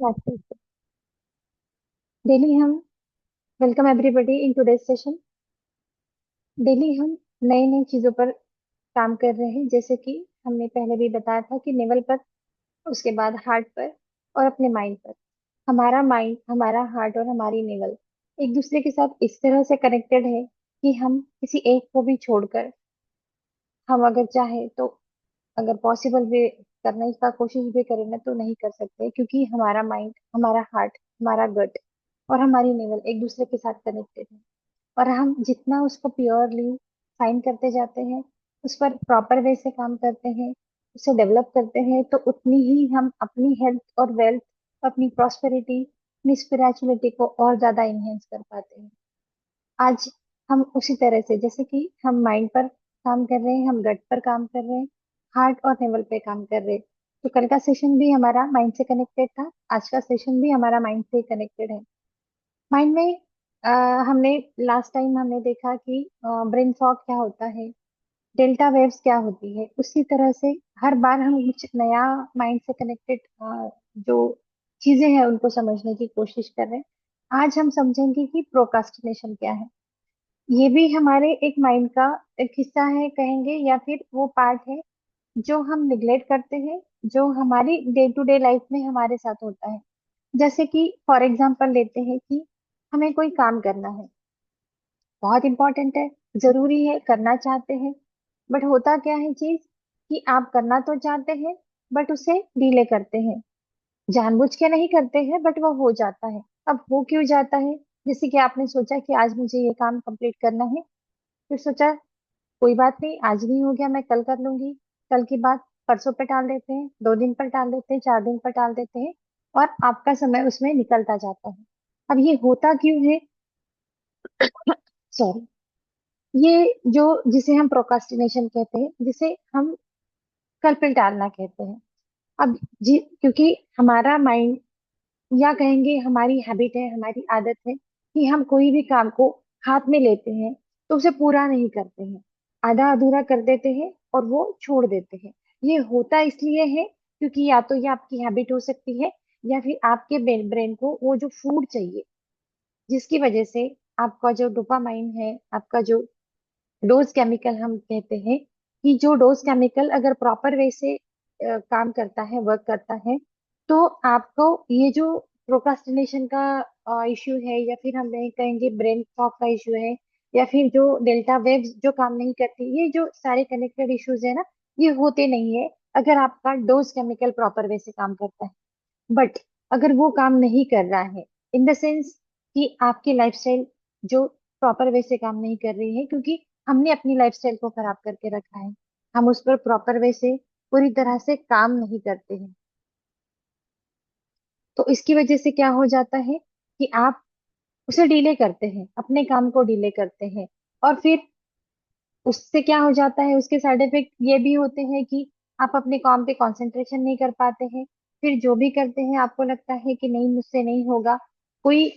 Practice. Daily हम welcome everybody in today's session. Daily हम नई नई चीजों पर काम कर रहे हैं, जैसे कि हमने पहले भी बताया था कि नेवल पर, उसके बाद हार्ट पर और अपने माइंड पर। हमारा माइंड, हमारा हार्ट और हमारी नेवल एक दूसरे के साथ इस तरह से कनेक्टेड है कि हम किसी एक को भी छोड़कर, हम अगर चाहे तो, अगर पॉसिबल भी करने का कोशिश भी करें ना, तो नहीं कर सकते, क्योंकि हमारा माइंड, हमारा हार्ट, हमारा गट और हमारी नेवल एक दूसरे के साथ कनेक्टेड है। और हम जितना उसको प्योरली फाइन करते जाते हैं, उस पर प्रॉपर वे से काम करते हैं, उसे डेवलप करते हैं, तो उतनी ही हम अपनी हेल्थ और वेल्थ, अपनी प्रॉस्पेरिटी, अपनी स्पिरिचुअलिटी को और ज्यादा इनहेंस कर पाते हैं। आज हम उसी तरह से, जैसे कि हम माइंड पर काम कर रहे हैं, हम गट पर काम कर रहे हैं, हार्ट और नेवल पे काम कर रहे हैं। तो कल का सेशन भी हमारा माइंड से कनेक्टेड था, आज का सेशन भी हमारा माइंड से कनेक्टेड है। माइंड में अ, हमने लास्ट टाइम हमने देखा कि ब्रेन फॉग क्या होता है, डेल्टा वेव्स क्या होती है। उसी तरह से हर बार हम कुछ नया माइंड से कनेक्टेड जो चीजें हैं उनको समझने की कोशिश कर रहे हैं। आज हम समझेंगे कि प्रोकास्टिनेशन क्या है। ये भी हमारे एक माइंड का एक हिस्सा है कहेंगे, या फिर वो पार्ट है जो हम निग्लेक्ट करते हैं, जो हमारी डे टू डे लाइफ में हमारे साथ होता है। जैसे कि फॉर एग्जांपल लेते हैं कि हमें कोई काम करना है, बहुत इंपॉर्टेंट है, जरूरी है, करना चाहते हैं, बट होता क्या है चीज कि आप करना तो चाहते हैं, बट उसे डिले करते हैं। जानबूझ के नहीं करते हैं, बट वो हो जाता है। अब हो क्यों जाता है? जैसे कि आपने सोचा कि आज मुझे ये काम कंप्लीट करना है, फिर सोचा कोई बात नहीं, आज नहीं हो गया, मैं कल कर लूंगी। कल की बात परसों पे टाल देते हैं, 2 दिन पर टाल देते हैं, 4 दिन पर टाल देते हैं, और आपका समय उसमें निकलता जाता है। अब ये होता क्यों है? सॉरी। ये जो, जिसे हम प्रोकास्टिनेशन कहते हैं, जिसे हम कल पे टालना कहते हैं। अब जी, क्योंकि हमारा माइंड, या कहेंगे हमारी हैबिट है, हमारी आदत है कि हम कोई भी काम को हाथ में लेते हैं तो उसे पूरा नहीं करते हैं, आधा अधूरा कर देते हैं और वो छोड़ देते हैं। ये होता इसलिए है क्योंकि या तो ये आपकी हैबिट हो सकती है, या फिर आपके ब्रेन को वो जो फूड चाहिए, जिसकी वजह से आपका जो डोपामाइन है, आपका जो डोज केमिकल हम कहते हैं, कि जो डोज केमिकल अगर प्रॉपर वे से काम करता है, वर्क करता है, तो आपको ये जो प्रोक्रास्टिनेशन का इश्यू है, या फिर हम नहीं कहेंगे ब्रेन फॉग का इश्यू है, या फिर जो डेल्टा वेव्स जो काम नहीं करती, ये जो सारे कनेक्टेड इश्यूज है ना, ये होते नहीं है अगर आपका डोज केमिकल प्रॉपर वे से काम करता है। बट अगर वो काम नहीं कर रहा है, इन द सेंस कि आपकी लाइफस्टाइल जो प्रॉपर वे से काम नहीं कर रही है, क्योंकि हमने अपनी लाइफस्टाइल को खराब करके रखा है, हम उस पर प्रॉपर वे से पूरी तरह से काम नहीं करते हैं, तो इसकी वजह से क्या हो जाता है कि आप उसे डिले करते हैं, अपने काम को डिले करते हैं। और फिर उससे क्या हो जाता है, उसके साइड इफेक्ट ये भी होते हैं कि आप अपने काम पे कंसंट्रेशन नहीं कर पाते हैं। फिर जो भी करते हैं आपको लगता है कि नहीं, मुझसे नहीं होगा। कोई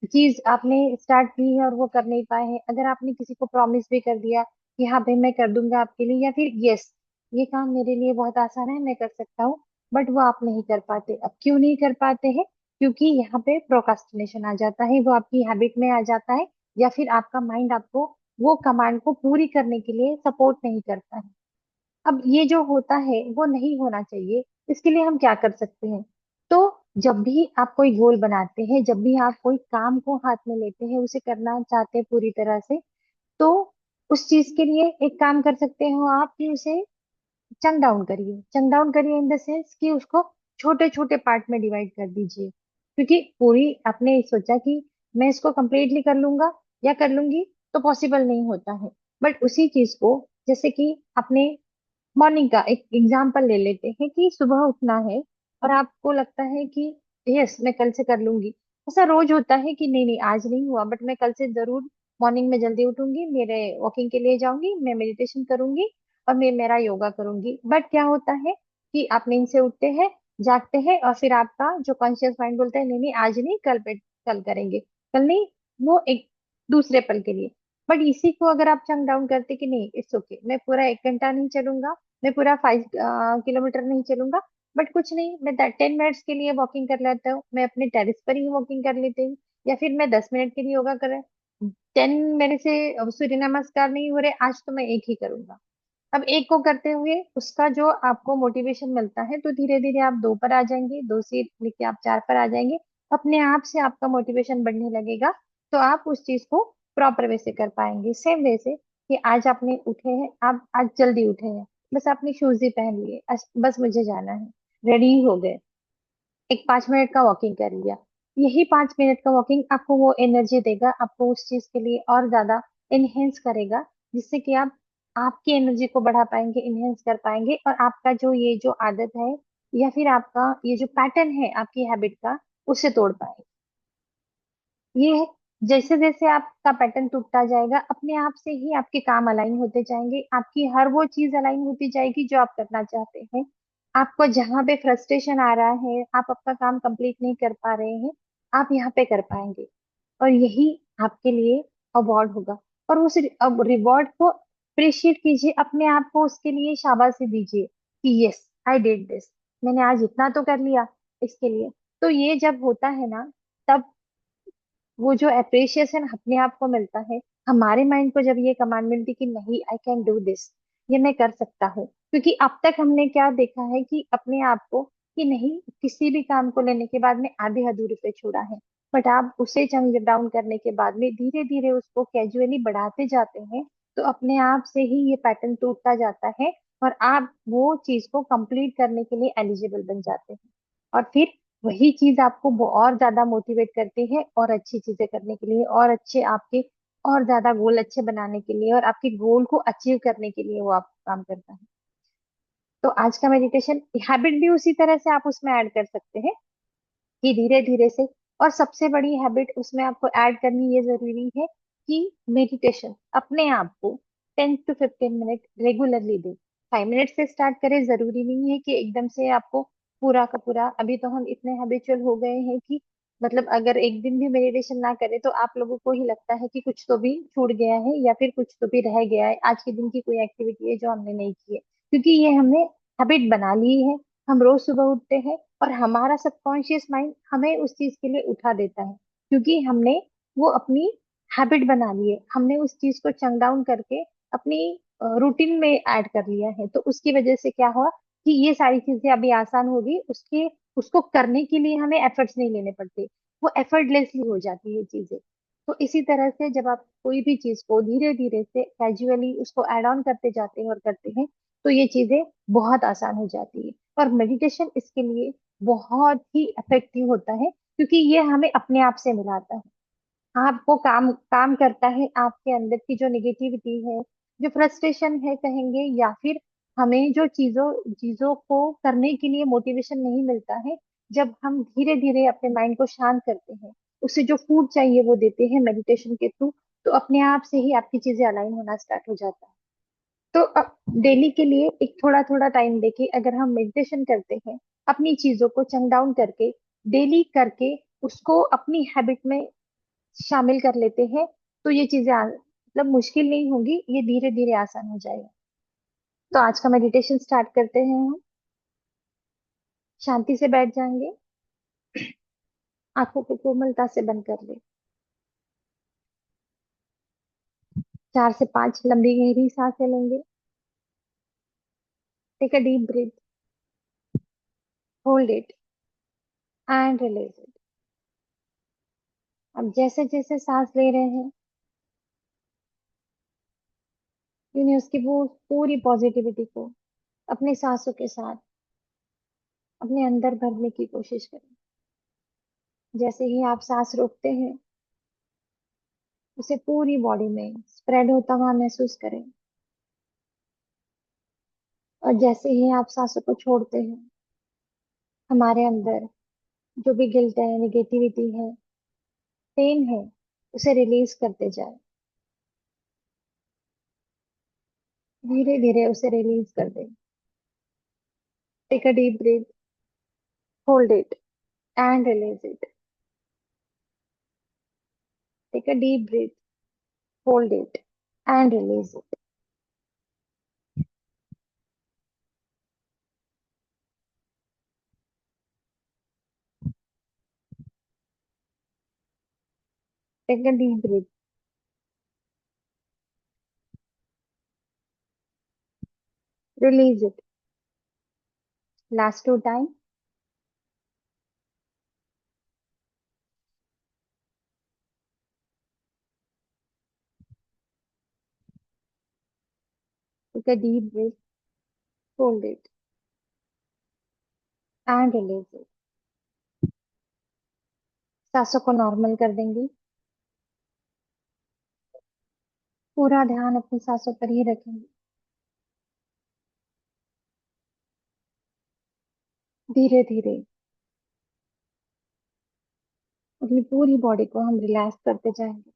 चीज आपने स्टार्ट की है और वो कर नहीं पाए हैं, अगर आपने किसी को प्रॉमिस भी कर दिया कि हाँ भाई मैं कर दूंगा आपके लिए, या फिर यस, ये काम मेरे लिए बहुत आसान है, मैं कर सकता हूँ, बट वो आप नहीं कर पाते। अब क्यों नहीं कर पाते हैं? क्योंकि यहाँ पे प्रोकास्टिनेशन आ जाता है, वो आपकी हैबिट में आ जाता है, या फिर आपका माइंड आपको वो कमांड को पूरी करने के लिए सपोर्ट नहीं करता है। अब ये जो होता है वो नहीं होना चाहिए। इसके लिए हम क्या कर सकते हैं? तो जब भी आप कोई गोल बनाते हैं, जब भी आप कोई काम को हाथ में लेते हैं, उसे करना चाहते हैं पूरी तरह से, तो उस चीज के लिए एक काम कर सकते हो आप, कि उसे चंक डाउन करिए। चंक डाउन करिए इन द सेंस कि उसको छोटे छोटे पार्ट में डिवाइड कर दीजिए। क्योंकि पूरी आपने सोचा कि मैं इसको कंप्लीटली कर लूंगा या कर लूंगी, तो पॉसिबल नहीं होता है। बट उसी चीज को, जैसे कि आपने मॉर्निंग का एक एग्जाम्पल ले लेते हैं कि सुबह उठना है और आपको लगता है कि यस मैं कल से कर लूंगी। ऐसा रोज होता है कि नहीं नहीं, आज नहीं हुआ, बट मैं कल से जरूर मॉर्निंग में जल्दी उठूंगी, मेरे वॉकिंग के लिए जाऊंगी, मैं मेडिटेशन करूंगी और मैं मेरा योगा करूंगी। बट क्या होता है कि आप नींद से उठते हैं, जागते हैं, और फिर आपका जो कॉन्शियस माइंड बोलता है नहीं नहीं आज नहीं, कल पे, कल करेंगे, कल नहीं, वो एक दूसरे पल के लिए। बट इसी को अगर आप चंक डाउन करते कि नहीं, इट्स ओके, मैं पूरा 1 घंटा नहीं चलूंगा, मैं पूरा 5 किलोमीटर नहीं चलूंगा, बट कुछ नहीं, मैं 10 मिनट्स के लिए वॉकिंग कर लेता हूँ, मैं अपने टेरिस पर ही वॉकिंग कर लेती हूँ, या फिर मैं 10 मिनट के लिए योगा कर रहा हूँ। 10 मेरे से सूर्य नमस्कार नहीं हो रहे, आज तो मैं एक ही करूंगा। अब एक को करते हुए उसका जो आपको मोटिवेशन मिलता है, तो धीरे धीरे आप 2 पर आ जाएंगे, 2 से लेके आप 4 पर आ जाएंगे। अपने आप से आपका मोटिवेशन बढ़ने लगेगा, तो आप उस चीज को प्रॉपर वे से कर पाएंगे। सेम वे से कि आज आपने उठे हैं, आप आज जल्दी उठे हैं, बस आपने शूज ही पहन लिए, बस मुझे जाना है, रेडी हो गए, एक 5 मिनट का वॉकिंग कर लिया। यही 5 मिनट का वॉकिंग आपको वो एनर्जी देगा, आपको उस चीज के लिए और ज्यादा इनहेंस करेगा, जिससे कि आप आपकी एनर्जी को बढ़ा पाएंगे, इनहेंस कर पाएंगे, और आपका जो ये जो आदत है या फिर आपका ये जो पैटर्न है आपकी हैबिट का, उसे तोड़ पाएंगे। ये है, जैसे जैसे आपका पैटर्न टूटता जाएगा, अपने आप से ही आपके काम अलाइन होते जाएंगे, आपकी हर वो चीज अलाइन होती जाएगी जो आप करना चाहते हैं। आपको जहां पे फ्रस्ट्रेशन आ रहा है, आप अपना काम कंप्लीट नहीं कर पा रहे हैं, आप यहाँ पे कर पाएंगे, और यही आपके लिए अवार्ड होगा। और उस रिवॉर्ड को अप्रिशिएट कीजिए, अपने आप को उसके लिए शाबाशी दीजिए कि यस, आई डिड दिस, मैंने आज इतना तो कर लिया इसके लिए। तो ये जब होता है ना, तब वो जो अप्रिसिएशन अपने आप को मिलता है, हमारे माइंड को जब ये कमांड मिलती कि नहीं, आई कैन डू दिस, ये मैं कर सकता हूँ। क्योंकि अब तक हमने क्या देखा है कि अपने आप को, कि नहीं, किसी भी काम को लेने के बाद में आधे अधूरे पे छोड़ा है, बट आप उसे चंग डाउन करने के बाद में धीरे धीरे उसको कैजुअली बढ़ाते जाते हैं, तो अपने आप से ही ये पैटर्न टूटता जाता है, और आप वो चीज को कंप्लीट करने के लिए एलिजिबल बन जाते हैं। और फिर वही चीज आपको और ज्यादा मोटिवेट करती है, और अच्छी चीजें करने के लिए, और अच्छे आपके और ज्यादा गोल अच्छे बनाने के लिए, और आपके गोल को अचीव करने के लिए वो आप काम करता है। तो आज का मेडिटेशन हैबिट भी उसी तरह से आप उसमें ऐड कर सकते हैं, कि धीरे धीरे से। और सबसे बड़ी हैबिट उसमें आपको ऐड करनी ये जरूरी है कि मेडिटेशन अपने आप को 10 to 15 minute regularly they. 5 minute से स्टार्ट करें, जरूरी नहीं है कि एकदम से आपको पूरा का पूरा। अभी तो हम इतने हैबिचुअल हो गए हैं कि मतलब अगर एक दिन भी मेडिटेशन ना करें तो आप लोगों को ही लगता है कि कुछ तो भी छूट गया है, या फिर कुछ तो भी रह गया है, आज के दिन की कोई एक्टिविटी है जो हमने नहीं की है, क्योंकि ये हमने हैबिट बना ली है। हम रोज सुबह उठते हैं, और हमारा सबकॉन्शियस माइंड हमें उस चीज के लिए उठा देता है, क्योंकि हमने वो अपनी हैबिट बना ली है, हमने उस चीज को चंग डाउन करके अपनी रूटीन में ऐड कर लिया है। तो उसकी वजह से क्या हुआ कि ये सारी चीजें अभी आसान होगी, उसके उसको करने के लिए हमें एफर्ट्स नहीं लेने पड़ते, वो एफर्टलेसली हो जाती है चीजें। तो इसी तरह से जब आप कोई भी चीज को धीरे धीरे से कैजुअली उसको ऐड ऑन करते जाते हैं और करते हैं, तो ये चीजें बहुत आसान हो जाती है। और मेडिटेशन इसके लिए बहुत ही इफेक्टिव होता है, क्योंकि ये हमें अपने आप से मिलाता है, आपको काम काम करता है, आपके अंदर की जो निगेटिविटी है, जो फ्रस्ट्रेशन है कहेंगे, या फिर हमें जो चीजों चीजों को करने के लिए मोटिवेशन नहीं मिलता है, जब हम धीरे धीरे अपने माइंड को शांत करते हैं, उसे जो फूड चाहिए वो देते हैं मेडिटेशन के थ्रू, तो अपने आप से ही आपकी चीजें अलाइन होना स्टार्ट हो जाता है। तो डेली के लिए एक थोड़ा थोड़ा टाइम देके अगर हम मेडिटेशन करते हैं, अपनी चीजों को चंग डाउन करके डेली करके उसको अपनी हैबिट में शामिल कर लेते हैं, तो ये चीजें मतलब मुश्किल नहीं होगी, ये धीरे धीरे आसान हो जाएगा। तो आज का मेडिटेशन स्टार्ट करते हैं हम। शांति से बैठ जाएंगे, आंखों को कोमलता से बंद कर ले, 4 से 5 लंबी गहरी सांसें लेंगे। Take a deep breath, hold it and release it. अब जैसे जैसे सांस ले रहे हैं, यूनिवर्स की वो पूरी पॉजिटिविटी को अपने सांसों के साथ अपने अंदर भरने की कोशिश करें। जैसे ही आप सांस रोकते हैं, उसे पूरी बॉडी में स्प्रेड होता हुआ महसूस करें, और जैसे ही आप सांसों को छोड़ते हैं, हमारे अंदर जो भी गिल्ट है, निगेटिविटी है, पेन है, उसे रिलीज करते जाए, धीरे धीरे उसे रिलीज कर दें। Take a deep breath, hold it and release it. Take a deep breath, hold it and release it. Take a deep breath. Release it. Last two times. Take a deep breath. Hold it. And release it. सांसों को normal कर देंगे। पूरा ध्यान अपनी सांसों पर ही रखेंगे। धीरे धीरे अपनी पूरी बॉडी को हम रिलैक्स करते जाएंगे।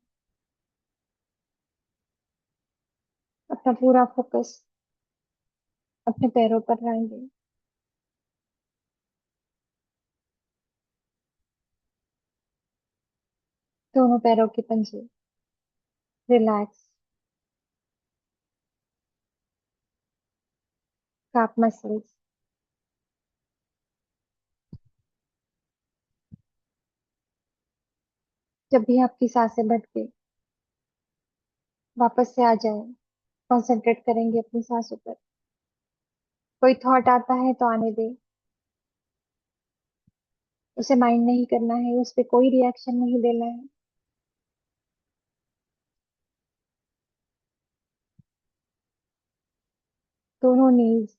अपना पूरा फोकस अपने पैरों पर लाएंगे। दोनों पैरों के पंजे रिलैक्स। काफ मसल्स। जब भी आपकी सांसें भटके वापस से आ जाए, कंसंट्रेट करेंगे अपनी सांसों पर। कोई थॉट आता है तो आने दे, उसे माइंड नहीं करना है, उस पर कोई रिएक्शन नहीं देना है। दोनों नीज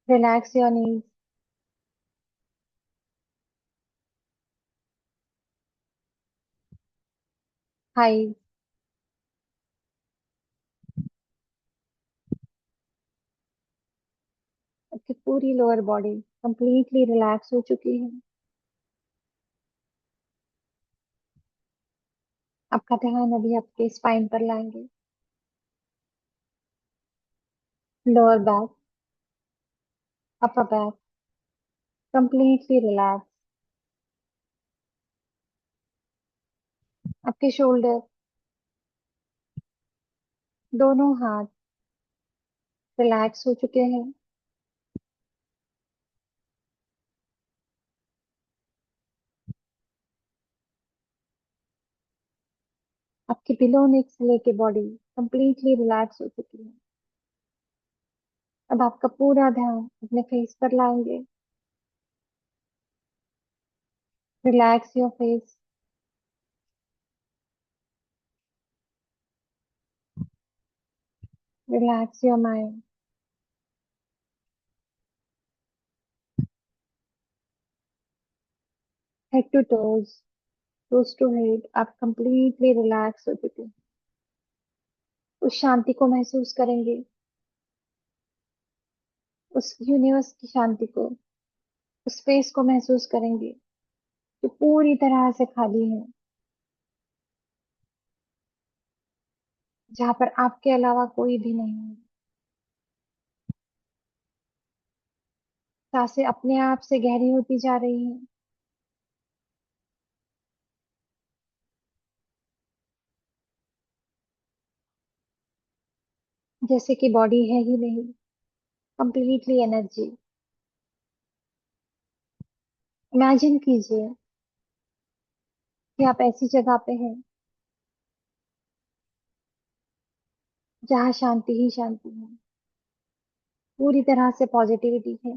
रिलैक्स योर नीज। हाई। आपकी पूरी लोअर बॉडी कंप्लीटली रिलैक्स हो चुकी है। आपका ध्यान अभी आपके स्पाइन पर लाएंगे। Lower back, upper back completely relax. आपके शोल्डर, दोनों हाथ रिलैक्स हो चुके हैं। आपकी बिलो नेक से लेके बॉडी कंप्लीटली रिलैक्स हो चुकी है। अब आपका पूरा ध्यान अपने फेस पर लाएंगे। Relax your face. Relax your mind. Head to toes, toes to head आप कंप्लीटली रिलैक्स हो चुके हैं। उस शांति को महसूस करेंगे, उस यूनिवर्स की शांति को, उस स्पेस को महसूस करेंगे जो पूरी तरह से खाली है, जहाँ पर आपके अलावा कोई भी नहीं है। सांसें अपने आप से गहरी होती जा रही हैं। जैसे कि बॉडी है ही नहीं, कंप्लीटली एनर्जी। इमेजिन कीजिए कि आप ऐसी जगह पे हैं जहाँ शांति ही शांति है, पूरी तरह से पॉजिटिविटी है।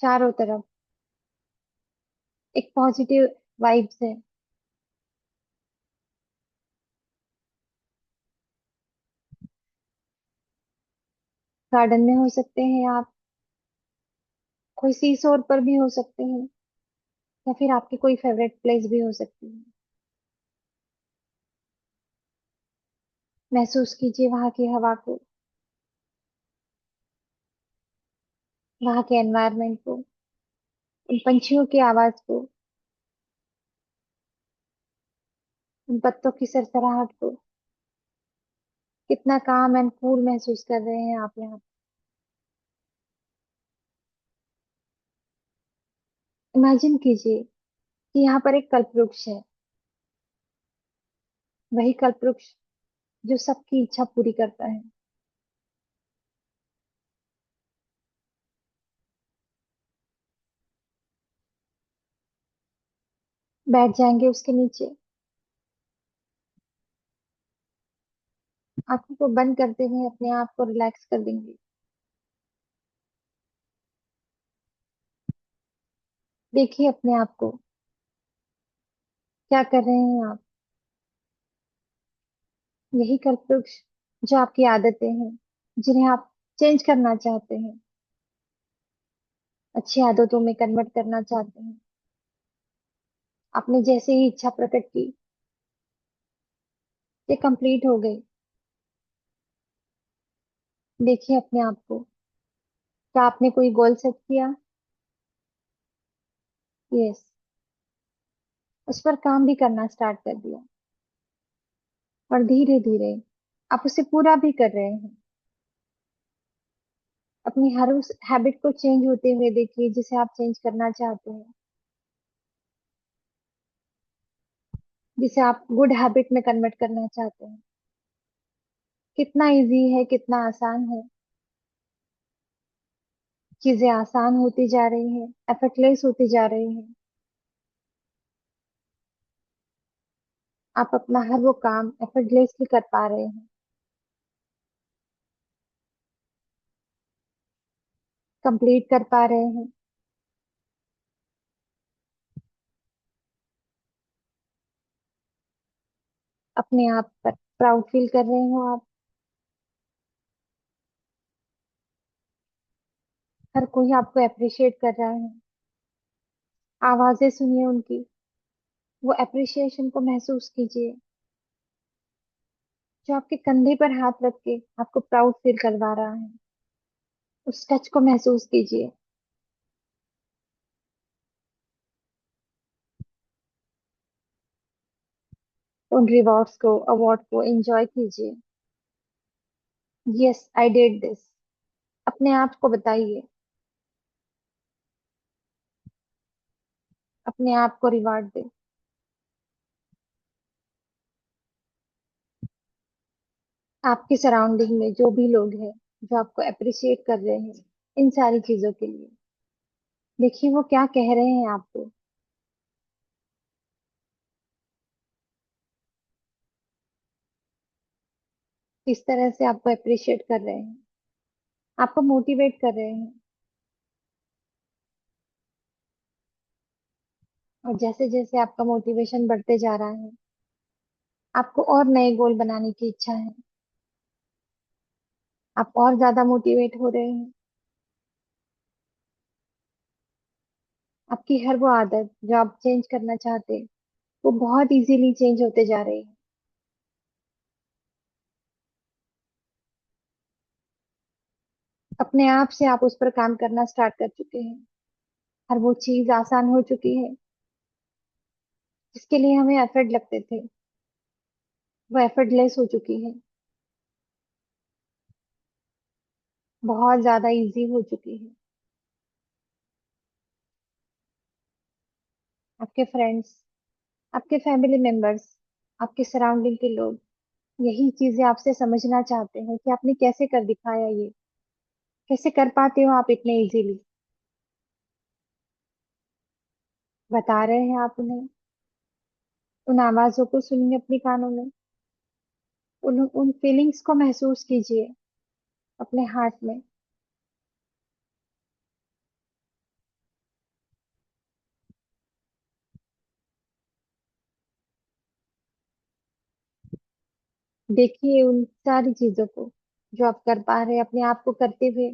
चारों तरफ एक पॉजिटिव वाइब्स है। गार्डन में हो सकते हैं आप, कोई सीसोर पर भी हो सकते हैं, या फिर आपकी कोई फेवरेट प्लेस भी हो सकती है। महसूस कीजिए वहां की हवा को, वहां के एनवायरनमेंट को, उन पंछियों की आवाज को, उन पत्तों की सरसराहट को। कितना काम एंड कूल महसूस कर रहे हैं आप यहाँ। इमेजिन कीजिए कि यहाँ पर एक कल्पवृक्ष है, वही कल्पवृक्ष जो सबकी इच्छा पूरी करता है। बैठ जाएंगे उसके नीचे, आंखों को बंद करते हुए अपने आप को रिलैक्स कर देंगे। देखिए अपने आप को, क्या कर रहे हैं आप। यही कर्तव्य जो आपकी आदतें हैं, जिन्हें आप चेंज करना चाहते हैं, अच्छी आदतों में कन्वर्ट करना चाहते हैं। आपने जैसे ही इच्छा प्रकट की, ये कंप्लीट हो गई। देखिए अपने आप को, क्या आपने कोई गोल सेट किया? यस। उस पर काम भी करना स्टार्ट कर दिया, और धीरे धीरे आप उसे पूरा भी कर रहे हैं। अपनी हर उस हैबिट को चेंज होते हुए देखिए जिसे आप चेंज करना चाहते हैं, जिसे आप गुड हैबिट में कन्वर्ट करना चाहते हैं। कितना इजी है, कितना आसान है। चीजें आसान होती जा रही हैं, एफर्टलेस होती जा रही हैं। आप अपना हर वो काम एफर्टलेसली कर पा रहे हैं, कंप्लीट कर पा रहे हैं। अपने आप पर प्राउड फील कर रहे हो आप। हर कोई आपको अप्रिशिएट कर रहा है। आवाजें सुनिए उनकी, वो अप्रिशिएशन को महसूस कीजिए, जो आपके कंधे पर हाथ रख के आपको प्राउड फील करवा रहा है। उस टच को महसूस कीजिए। उन रिवॉर्ड्स को, अवार्ड को एंजॉय कीजिए। Yes, I did this. अपने आप को बताइए, अपने आप को रिवार्ड दे। आपके सराउंडिंग में जो भी लोग हैं, जो आपको अप्रिशिएट कर रहे हैं इन सारी चीजों के लिए, देखिए वो क्या कह रहे हैं आपको। किस तरह से आपको अप्रिशिएट कर रहे हैं, आपको मोटिवेट कर रहे हैं। और जैसे जैसे आपका मोटिवेशन बढ़ते जा रहा है, आपको और नए गोल बनाने की इच्छा है। आप और ज्यादा मोटिवेट हो रहे हैं। आपकी हर वो आदत जो आप चेंज करना चाहते हैं, वो बहुत इजीली चेंज होते जा रही है। अपने आप से आप उस पर काम करना स्टार्ट कर चुके हैं। हर वो चीज आसान हो चुकी है, जिसके लिए हमें एफर्ट लगते थे, वो एफर्टलेस हो चुकी है। बहुत ज्यादा इजी हो चुकी है। आपके फ्रेंड्स, आपके फैमिली मेंबर्स, आपके सराउंडिंग के लोग यही चीजें आपसे समझना चाहते हैं कि आपने कैसे कर दिखाया ये, कैसे कर पाते हो आप इतने इजीली। बता रहे हैं आप उन्हें। उन आवाजों को सुनिए अपनी कानों में। उन फीलिंग्स को महसूस कीजिए अपने हार्ट में। देखिए उन सारी चीजों को जो आप कर पा रहे हैं अपने आप को करते हुए।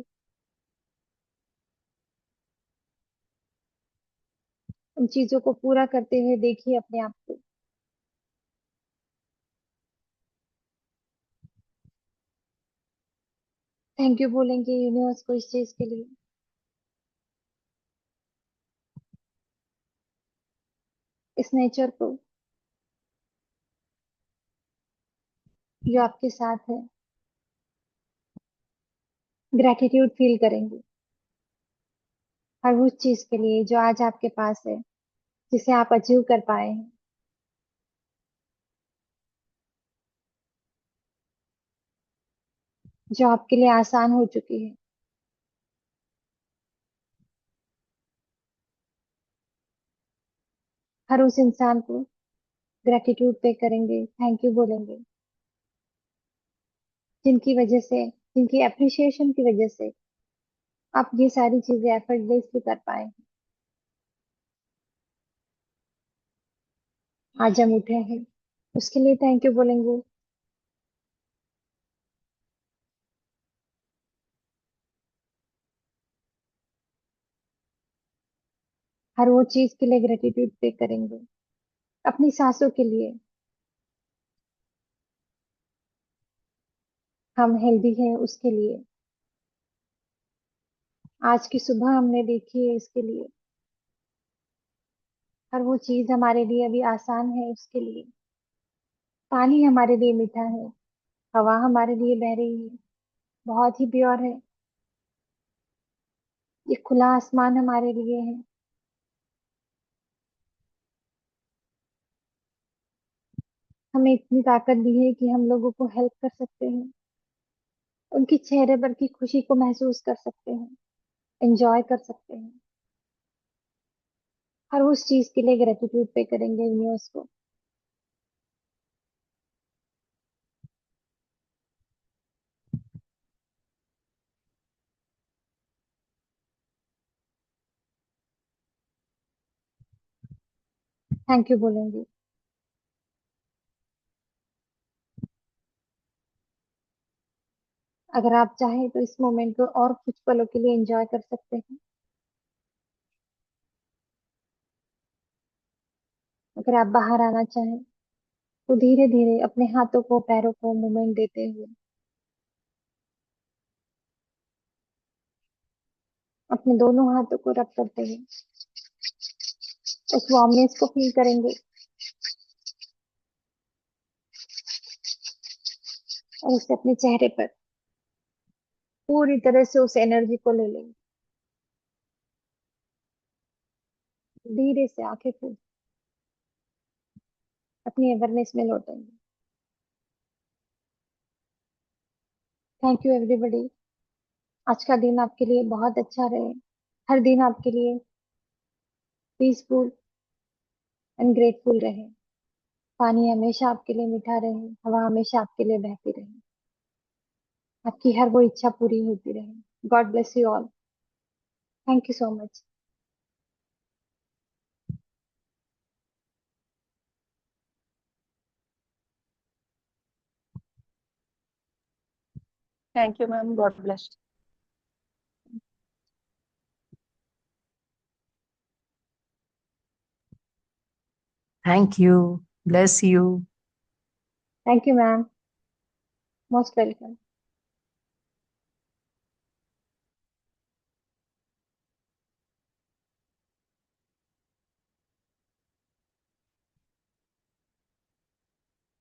उन चीजों को पूरा करते हुए देखिए अपने आप को। थैंक यू बोलेंगे यूनिवर्स को इस चीज के लिए, इस नेचर को जो आपके साथ है। ग्रेटिट्यूड फील करेंगे हर उस चीज के लिए जो आज आपके पास है, जिसे आप अचीव कर पाए हैं, जो आपके लिए आसान हो चुकी है। हर उस इंसान को ग्रेटिट्यूड पे करेंगे, थैंक यू बोलेंगे, जिनकी वजह से, जिनकी अप्रिसिएशन की वजह से आप ये सारी चीजें एफर्टलेसली कर पाए। आज हम उठे हैं, उसके लिए थैंक यू बोलेंगे। हर वो चीज के लिए ग्रेटिट्यूड पे करेंगे, अपनी सांसों के लिए, हम हेल्दी हैं उसके लिए, आज की सुबह हमने देखी है इसके लिए, हर वो चीज हमारे लिए अभी आसान है उसके लिए, पानी हमारे लिए मीठा है, हवा हमारे लिए बह रही है, बहुत ही प्योर है, ये खुला आसमान हमारे लिए है, हमें इतनी ताकत दी है कि हम लोगों को हेल्प कर सकते हैं, उनकी चेहरे पर की खुशी को महसूस कर सकते हैं, एंजॉय कर सकते हैं, हर उस चीज के लिए ग्रेटिट्यूड पे करेंगे यूनिवर्स को। थैंक यू बोलेंगे। अगर आप चाहें तो इस मोमेंट को और कुछ पलों के लिए एंजॉय कर सकते हैं। अगर आप बाहर आना चाहें तो धीरे धीरे अपने हाथों को पैरों को मूवमेंट देते हुए अपने दोनों हाथों को रब करते हुए उस वार्मनेस को फील करेंगे और उसे अपने चेहरे पर पूरी तरह से उस एनर्जी को ले लेंगे। धीरे से आंखें खोल अपनी अवेयरनेस में लौटेंगे। Thank you everybody. आज का दिन आपके लिए बहुत अच्छा रहे, हर दिन आपके लिए पीसफुल एंड ग्रेटफुल रहे, पानी हमेशा आपके लिए मीठा रहे, हवा हमेशा आपके लिए बहती रहे, आपकी हर वो इच्छा पूरी होती रहे। God bless you all. Thank you so much. Thank you ma'am, God bless. Thank you. Bless you. Thank you ma'am, most welcome.